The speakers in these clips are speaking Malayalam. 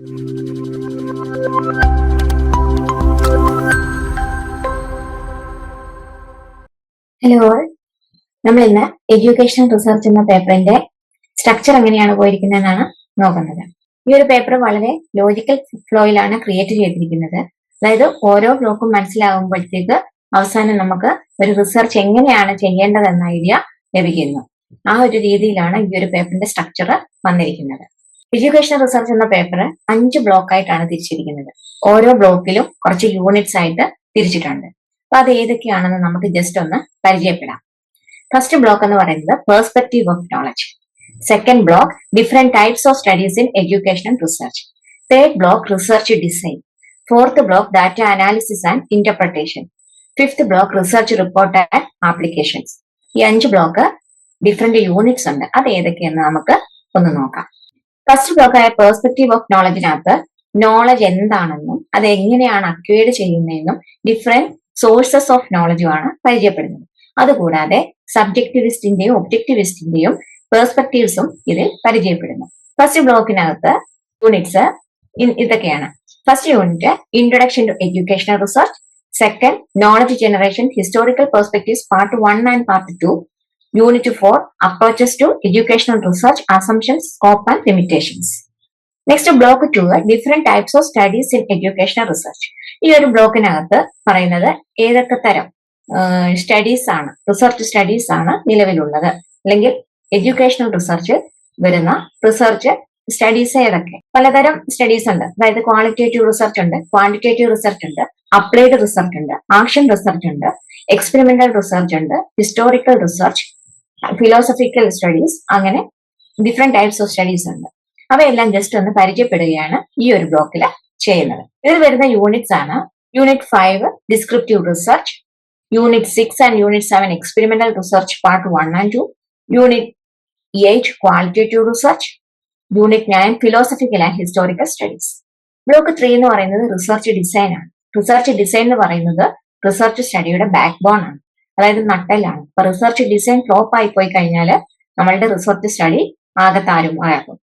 ഹലോ, നമ്മൾ ഇന്ന് എഡ്യൂക്കേഷൻ റിസർച്ച് എന്ന പേപ്പറിന്റെ സ്ട്രക്ചർ എങ്ങനെയാണ് പോയിരിക്കുന്നതെന്നാണ് നോക്കുന്നത്. ഈ ഒരു പേപ്പർ വളരെ ലോജിക്കൽ ഫ്ലോയിലാണ് ക്രിയേറ്റ് ചെയ്തിരിക്കുന്നത്. അതായത് ഓരോ ബ്ലോക്കും മനസ്സിലാകുമ്പോഴത്തേക്ക് അവസാനം നമുക്ക് ഒരു റിസർച്ച് എങ്ങനെയാണ് ചെയ്യേണ്ടതെന്ന ഐഡിയ ലഭിക്കുന്നു. ആ ഒരു രീതിയിലാണ് ഈ ഒരു പേപ്പറിന്റെ സ്ട്രക്ചർ വന്നിരിക്കുന്നത്. എഡ്യൂക്കേഷൻ റിസർച്ച് എന്ന പേപ്പർ 5 ബ്ലോക്കായിട്ടാണ് തിരിച്ചിരിക്കുന്നത്. ഓരോ ബ്ലോക്കിലും കുറച്ച് യൂണിറ്റ്സ് ആയിട്ട് തിരിച്ചിട്ടുണ്ട്. അപ്പൊ അത് ഏതൊക്കെയാണെന്ന് നമുക്ക് ജസ്റ്റ് ഒന്ന് പരിചയപ്പെടാം. ഫസ്റ്റ് ബ്ലോക്ക് എന്ന് പറയുന്നത് perspective of knowledge. Second block different types of studies in education and research. Third block research design. Fourth block data analysis and interpretation. Fifth block research report and applications. ഈ 5 ബ്ലോക്ക് ഡിഫറെന്റ് യൂണിറ്റ്സ് ഉണ്ട്. അത് ഏതൊക്കെയെന്ന് നമുക്ക് ഒന്ന് നോക്കാം. ഫസ്റ്റ് ബ്ലോക്കായ പെർസ്പെക്റ്റീവ് ഓഫ് നോളജിനകത്ത് നോളജ് എന്താണെന്നും അത് എങ്ങനെയാണ് അക്വയർഡ് ചെയ്യുന്നതെന്നും ഡിഫറെന്റ് സോഴ്സസ് ഓഫ് നോളജുമാണ് പരിചയപ്പെടുന്നത്. അതുകൂടാതെ സബ്ജക്ടിവിസ്റ്റിന്റെയും ഒബ്ജക്ടിവിസ്റ്റിന്റെയും പെർസ്പെക്റ്റീവ്സും ഇതിൽ പരിചയപ്പെടുന്നു. ഫസ്റ്റ് ബ്ലോക്കിനകത്ത് യൂണിറ്റ്സ് ഇതൊക്കെയാണ്. First unit introduction to educational research. Second knowledge generation historical perspectives part 1 and part 2. Unit 4 approaches to educational research assumptions scope and limitations. Next block 2 different types of studies in educational research. ഈ ഒരു ബ്ലോക്കിനകത്ത് പറയുന്നത് ഏതൊക്കെ തരം സ്റ്റഡീസ് ആണ്, റിസർച്ച് സ്റ്റഡീസ് ആണ് നിലവിലുള്ളത്, അല്ലെങ്കിൽ എഡ്യൂക്കേഷണൽ റിസർച്ച് വരുന്ന റിസർച്ച് സ്റ്റഡീസ് ഏതൊക്കെ. പലതരം സ്റ്റഡീസ് ഉണ്ട്. അതായത് ക്വാളിറ്റേറ്റീവ് റിസർച്ച് ഉണ്ട്, ക്വാണ്ടിറ്റേറ്റീവ് റിസർച്ച് ഉണ്ട്, അപ്ലൈഡ് റിസർച്ച് ഉണ്ട്, ആക്ഷൻ റിസർച്ച് ഉണ്ട്, എക്സ്പെരിമെന്റൽ റിസർച്ച് ഉണ്ട്, ഹിസ്റ്റോറിക്കൽ റിസർച്ച്, ഫിലോസഫിക്കൽ സ്റ്റഡീസ്, അങ്ങനെ ഡിഫറെന്റ് ടൈപ്സ് ഓഫ് സ്റ്റഡീസ് ഉണ്ട്. അവയെല്ലാം ജസ്റ്റ് ഒന്ന് പരിചയപ്പെടുകയാണ് ഈ ഒരു ബ്ലോക്കിൽ ചെയ്യുന്നത്. ഇതിൽ വരുന്ന യൂണിറ്റ്സ് ആണ് unit 5 descriptive research, unit 6 and unit 7 experimental research part 1 and 2, unit 8 qualitative research, unit 9 philosophical and historical studies. Block 3 എന്ന് പറയുന്നത് റിസർച്ച് ഡിസൈൻ ആണ്. റിസർച്ച് ഡിസൈൻ എന്ന് പറയുന്നത് റിസർച്ച് സ്റ്റഡിയുടെ ബാക്ക് ബോൺ ആണ്, അതായത് നട്ടെല്ലാണ്. അപ്പൊ റിസർച്ച് ഡിസൈൻ ഫ്ലോപ്പ് ആയി പോയി കഴിഞ്ഞാൽ നമ്മളുടെ റിസർച്ച് സ്റ്റഡി ആകെ താറുമാറാകും.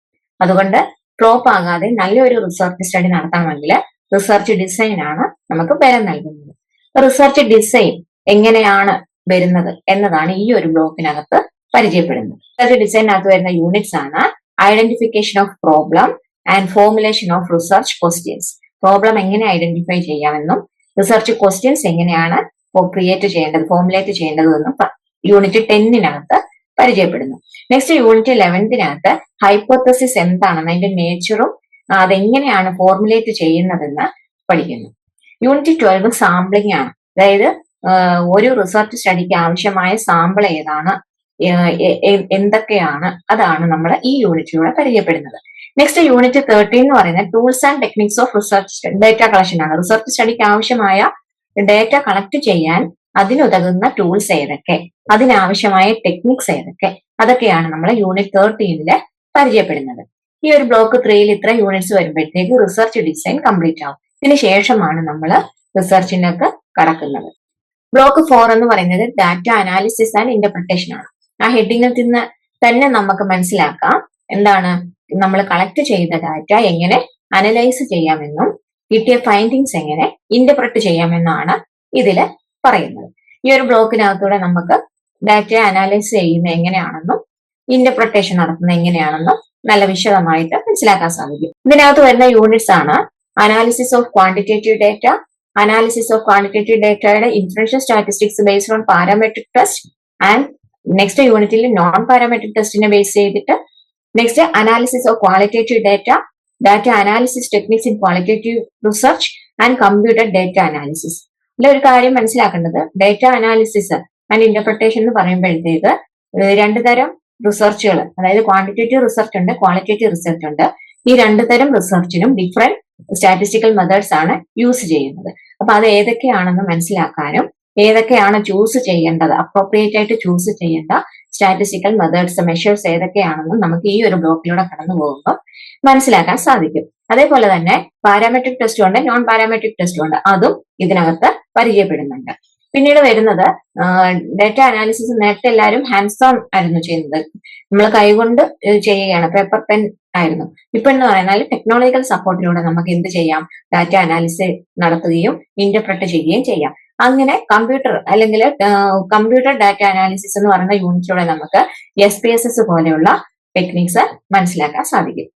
അതുകൊണ്ട് ഫ്ലോപ്പ് ആകാതെ നല്ലൊരു റിസർച്ച് സ്റ്റഡി നടത്തണമെങ്കിൽ റിസർച്ച് ഡിസൈൻ ആണ് നമുക്ക് ബലം നൽകുന്നത്. റിസർച്ച് ഡിസൈൻ എങ്ങനെയാണ് വരുന്നത് എന്നതാണ് ഈ ഒരു ബ്ലോക്കിനകത്ത് പരിചയപ്പെടുന്നത്. റിസർച്ച് ഡിസൈനകത്ത് വരുന്ന യൂണിറ്റ്സ് ആണ് identification of problem and formulation of research questions. Problem എങ്ങനെ ഐഡന്റിഫൈ ചെയ്യാമെന്നും റിസർച്ച് ക്വസ്റ്റ്യൻസ് എങ്ങനെയാണ് ക്രിയേറ്റ് ചെയ്യേണ്ടത്, ഫോർമുലേറ്റ് ചെയ്യേണ്ടതെന്നും യൂണിറ്റ് 10 പരിചയപ്പെടുന്നു. നെക്സ്റ്റ് യൂണിറ്റ് 11 ഹൈപ്പോത്തസിസ് എന്താണെന്ന്, അതിന്റെ നേച്ചറും അതെങ്ങനെയാണ് ഫോർമുലേറ്റ് ചെയ്യുന്നതെന്ന് പഠിക്കുന്നു. യൂണിറ്റ് 12 സാമ്പിളിംഗ് ആണ്. അതായത് ഒരു റിസർച്ച് സ്റ്റഡിക്ക് ആവശ്യമായ സാമ്പിൾ ഏതാണ്, എന്തൊക്കെയാണ്, അതാണ് നമ്മൾ ഈ യൂണിറ്റിലൂടെ പരിചയപ്പെടുന്നത്. നെക്സ്റ്റ് യൂണിറ്റ് 13 എന്ന് പറയുന്നത് tools and techniques of research data collection ആണ്. റിസർച്ച് സ്റ്റഡിക്ക് ആവശ്യമായ ഡേറ്റ കളക്ട് ചെയ്യാൻ അതിനുതകുന്ന ടൂൾസ് ഏതൊക്കെ, അതിനാവശ്യമായ ടെക്നിക്സ് ഏതൊക്കെ, അതൊക്കെയാണ് നമ്മൾ യൂണിറ്റ് 13 പരിചയപ്പെടുന്നത്. ഈ ഒരു ബ്ലോക്ക് 3 ഇത്ര യൂണിറ്റ്സ് വരുമ്പോഴത്തേക്ക് റിസർച്ച് ഡിസൈൻ കംപ്ലീറ്റ് ആവും. ഇതിന് ശേഷമാണ് നമ്മൾ റിസർച്ചിലേക്ക് കടക്കുന്നത്. ബ്ലോക്ക് 4 എന്ന് പറയുന്നത് ഡാറ്റ അനാലിസിസ് ആൻഡ് ഇന്റർപ്രിട്ടേഷൻ ആണ്. ആ ഹെഡിങ്ങിൽ നിന്ന് തന്നെ നമുക്ക് മനസ്സിലാക്കാം എന്താണ് നമ്മൾ കളക്ട് ചെയ്ത ഡാറ്റ എങ്ങനെ അനലൈസ് ചെയ്യാമെന്നും കിട്ടിയ ഫൈൻഡിങ്സ് എങ്ങനെ ഇന്റർപ്രറ്റ് ചെയ്യാമെന്നാണ് ഇതിൽ പറയുന്നത്. ഈ ഒരു ബ്ലോക്കിനകത്തൂടെ നമുക്ക് ഡാറ്റ അനാലൈസ് ചെയ്യുന്നത് എങ്ങനെയാണെന്നും ഇന്റർപ്രിട്ടേഷൻ നടത്തുന്നത് എങ്ങനെയാണെന്നും നല്ല വിശദമായിട്ട് മനസ്സിലാക്കാൻ സാധിക്കും. ഇതിനകത്ത് വരുന്ന യൂണിറ്റ്സ് ആണ് analysis of quantitative data, analysis of quantitative ഡാറ്റയുടെ inferential statistics based on parametric test and next യൂണിറ്റിൽ നോൺ പാരാമെട്രിക് ടെസ്റ്റിനെ ബേസ് ചെയ്തിട്ട് next analysis of qualitative data, data analysis techniques in qualitative research and computer data analysis. ഇതിൽ ഒരു കാര്യം മനസ്സിലാക്കേണ്ടത് ഡാറ്റ അനാലിസിസ് ആൻഡ് ഇന്റർപ്രിട്ടേഷൻ എന്ന് പറയുമ്പോഴത്തേക്ക് 2 തരം റിസർച്ചുകൾ, അതായത് ക്വാണ്ടിറ്റേറ്റീവ് റിസർച്ച് ഉണ്ട്, ക്വാളിറ്റേറ്റീവ് റിസർച്ച് ഉണ്ട്. ഈ 2 തരം റിസർച്ചിനും ഡിഫറെന്റ് സ്റ്റാറ്റിസ്റ്റിക്കൽ മെത്തേഡ്സ് ആണ് യൂസ് ചെയ്യുന്നത്. അപ്പൊ അത് ഏതൊക്കെയാണെന്ന് മനസ്സിലാക്കാനും ഏതൊക്കെയാണ് ചൂസ് ചെയ്യേണ്ടത്, അപ്രോപ്രിയേറ്റ് ആയിട്ട് ചൂസ് ചെയ്യേണ്ട സ്റ്റാറ്റിസ്റ്റിക്കൽ മെത്തേഡ്സ്, മെഷേഴ്സ് ഏതൊക്കെയാണെന്നും നമുക്ക് ഈ ഒരു ബ്ലോക്കിലൂടെ കടന്നു പോകുമ്പോൾ മനസ്സിലാക്കാൻ സാധിക്കും. അതേപോലെ തന്നെ പാരാമെട്രിക് ടെസ്റ്റും ഉണ്ട്, നോൺ പാരാമെട്രിക് ടെസ്റ്റും ഉണ്ട്. അതും ഇതിനകത്ത് പരിചയപ്പെടുന്നുണ്ട്. പിന്നീട് വരുന്നത് ഡാറ്റ അനാലിസിസ്. നേരത്തെ എല്ലാവരും ഹാൻഡ്സ് ഓൺ ആയിരുന്നു ചെയ്യുന്നത്, നമ്മൾ കൈകൊണ്ട് ചെയ്യുകയാണ്, പേപ്പർ പെൻ ആയിരുന്നു. ഇപ്പൊ എന്ന് പറഞ്ഞാൽ ടെക്നോളജിക്കൽ സപ്പോർട്ടിലൂടെ നമുക്ക് എന്ത് ചെയ്യാം, ഡാറ്റ അനാലിസിസ് നടത്തുകയും ഇന്റർപ്രറ്റ് ചെയ്യുകയും ചെയ്യാം. അങ്ങനെ കമ്പ്യൂട്ടർ അല്ലെങ്കിൽ കമ്പ്യൂട്ടർ ഡാറ്റ അനാലിസിസ് എന്ന് പറയുന്ന യൂണിറ്റിലൂടെ നമുക്ക് SPSS പോലെയുള്ള ടെക്നിക്സ് മനസ്സിലാക്കാൻ സാധിക്കും.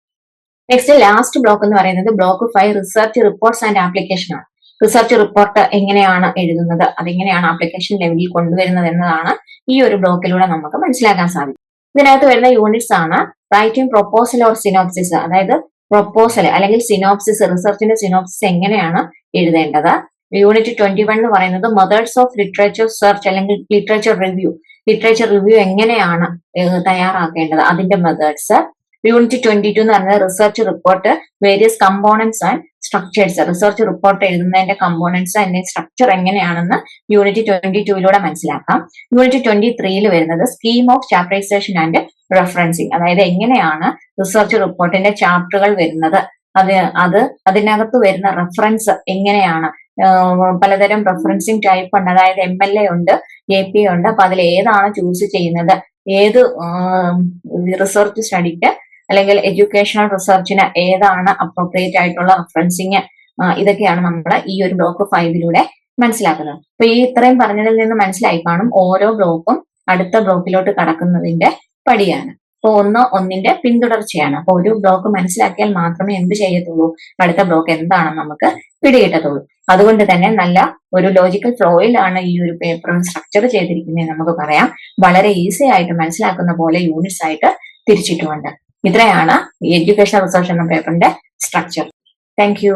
നെക്സ്റ്റ് ലാസ്റ്റ് ബ്ലോക്ക് എന്ന് പറയുന്നത് block 5 research reports and application ആണ്. റിസർച്ച് റിപ്പോർട്ട് എങ്ങനെയാണ് എഴുതുന്നത്, അതെങ്ങനെയാണ് ആപ്ലിക്കേഷൻ ലെവലിൽ കൊണ്ടുവരുന്നത് എന്നതാണ് ഈ ഒരു ബ്ലോക്കിലൂടെ നമുക്ക് മനസ്സിലാക്കാൻ സാധിക്കും. ഇതിനകത്ത് വരുന്ന യൂണിറ്റ്സ് ആണ് റൈറ്റിംഗ് പ്രൊപ്പോസൽ ഓർ സിനോപ്സിസ്, അതായത് പ്രൊപ്പോസൽ അല്ലെങ്കിൽ സിനോപ്സിസ്, റിസർച്ചിന്റെ സിനോപ്സിസ് എങ്ങനെയാണ് എഴുതേണ്ടത്. യൂണിറ്റ് 21 എന്ന് പറയുന്നത് മെത്തേഡ്സ് ഓഫ് ലിറ്ററേച്ചർ സെർച്ച് അല്ലെങ്കിൽ ലിറ്ററേച്ചർ റിവ്യൂ എങ്ങനെയാണ് തയ്യാറാക്കേണ്ടത്, അതിന്റെ മെത്തേഡ്സ്. യൂണിറ്റ് 22 എന്ന് പറയുന്നത് research report, various components and structures. Research report എഴുതുന്നതിന്റെ കമ്പോണൻസ് അതിന്റെ സ്ട്രക്ചർ എങ്ങനെയാണെന്ന് യൂണിറ്റ് 22 മനസ്സിലാക്കാം. യൂണിറ്റ് 23 വരുന്നത് scheme of chapterisation and referencing, അതായത് എങ്ങനെയാണ് റിസർച്ച് റിപ്പോർട്ടിന്റെ ചാപ്റ്ററുകൾ വരുന്നത്, അതിനകത്ത് വരുന്ന റെഫറൻസ് എങ്ങനെയാണ്. പലതരം റെഫറൻസിങ് ടൈപ്പ് ഉണ്ട്, അതായത് MLA ഉണ്ട്, APA ഉണ്ട്. അപ്പൊ അതിൽ ഏതാണ് ചൂസ് ചെയ്യുന്നത്, ഏത് റിസർച്ച് സ്റ്റഡിക്ക് അല്ലെങ്കിൽ എഡ്യൂക്കേഷണൽ റിസർച്ചിന് ഏതാണ് അപ്രോപ്രിയേറ്റ് ആയിട്ടുള്ള റെഫറൻസിങ്, ഇതൊക്കെയാണ് നമ്മൾ ഈ ഒരു ബ്ലോക്ക് 5 മനസ്സിലാക്കുന്നത്. അപ്പൊ ഈ ഇത്രയും പറഞ്ഞതിൽ നിന്ന് മനസ്സിലായി കാണും ഓരോ ബ്ലോക്കും അടുത്ത ബ്ലോക്കിലോട്ട് കടക്കുന്നതിന്റെ പടിയാണ്. അപ്പൊ ഒന്നിന്റെ പിന്തുടർച്ചയാണ്. അപ്പൊ ഒരു ബ്ലോക്ക് മനസ്സിലാക്കിയാൽ മാത്രമേ എന്ത് ചെയ്യത്തുള്ളൂ, അടുത്ത ബ്ലോക്ക് എന്താണെന്ന് നമുക്ക് പിടികിട്ടത്തുള്ളൂ. അതുകൊണ്ട് തന്നെ നല്ല ഒരു ലോജിക്കൽ ഫ്ലോയിലാണ് ഈ ഒരു പേപ്പർ സ്ട്രക്ചർ ചെയ്തിരിക്കുന്നത് നമുക്ക് പറയാം. വളരെ ഈസി ആയിട്ട് മനസ്സിലാക്കുന്ന പോലെ യൂണിറ്റ്സ് ആയിട്ട് തിരിച്ചിട്ടുമുണ്ട്. ഇത്രയാണ് എഡ്യൂക്കേഷൻ റിസർച്ച് എന്ന പേപ്പറിന്റെ സ്ട്രക്ചർ. Thank you.